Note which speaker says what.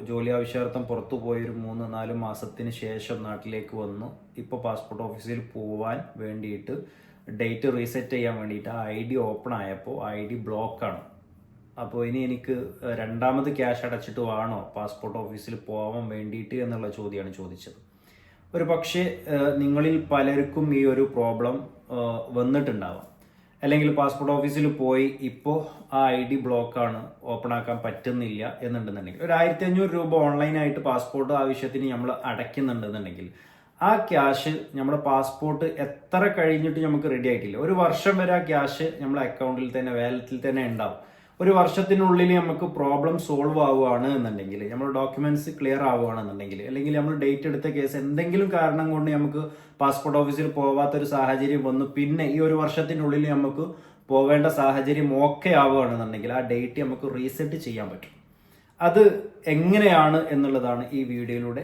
Speaker 1: ജോലി ആവശ്യാർത്ഥം പുറത്തു പോയൊരു 3-4 മാസത്തിന് ശേഷം നാട്ടിലേക്ക് വന്നു. ഇപ്പോൾ പാസ്പോർട്ട് ഓഫീസിൽ പോവാൻ വേണ്ടിയിട്ട് ഡേറ്റ് റീസെറ്റ് ചെയ്യാൻ വേണ്ടിയിട്ട് ആ ID ഓപ്പൺ ആയപ്പോൾ ID ബ്ലോക്കാണ്. അപ്പോൾ ഇനി എനിക്ക് രണ്ടാമത് ക്യാഷ് അടച്ചിട്ട് വേണോ പാസ്പോർട്ട് ഓഫീസിൽ പോകാൻ വേണ്ടിയിട്ട് എന്നുള്ള ചോദ്യമാണ് ചോദിച്ചത്. ഒരു പക്ഷേ നിങ്ങളിൽ പലർക്കും ഈ ഒരു പ്രോബ്ലം വന്നിട്ടുണ്ടാവാം. അല്ലെങ്കിൽ പാസ്പോർട്ട് ഓഫീസിൽ പോയി ഇപ്പോൾ ആ ID ബ്ലോക്കാണ്, ഓപ്പൺ ആക്കാൻ പറ്റുന്നില്ല എന്നുണ്ടെന്നുണ്ടെങ്കിൽ ഒരു 1500 രൂപ ഓൺലൈനായിട്ട് പാസ്പോർട്ട് ആവശ്യത്തിന് നമ്മൾ അടയ്ക്കുന്നുണ്ടെന്നുണ്ടെങ്കിൽ ആ ക്യാഷ് നമ്മുടെ പാസ്പോർട്ട് എത്ര കഴിഞ്ഞിട്ട് നമുക്ക് റെഡി ആയിട്ടില്ല, ഒരു വർഷം വരെ ആ ക്യാഷ് നമ്മുടെ അക്കൗണ്ടിൽ തന്നെ വാലറ്റിൽ തന്നെ ഉണ്ടാവും. ഒരു വർഷത്തിനുള്ളിൽ നമുക്ക് പ്രോബ്ലം സോൾവ് ആവുകയാണ് എന്നുണ്ടെങ്കിൽ, നമ്മൾ ഡോക്യുമെന്റ്സ് ക്ലിയർ ആവുകയാണെന്നുണ്ടെങ്കിൽ, അല്ലെങ്കിൽ നമ്മൾ ഡേറ്റ് എടുത്ത കേസ് എന്തെങ്കിലും കാരണം കൊണ്ട് നമുക്ക് പാസ്പോർട്ട് ഓഫീസിൽ പോവാത്തൊരു സാഹചര്യം വന്നു, പിന്നെ ഈ ഒരു വർഷത്തിനുള്ളിൽ നമുക്ക് പോവേണ്ട സാഹചര്യം ഓക്കെ ആവുകയാണെന്നുണ്ടെങ്കിൽ ആ ഡേറ്റ് നമുക്ക് റീസെറ്റ് ചെയ്യാൻ പറ്റും. അത് എങ്ങനെയാണ് എന്നുള്ളതാണ് ഈ വീഡിയോയിലൂടെ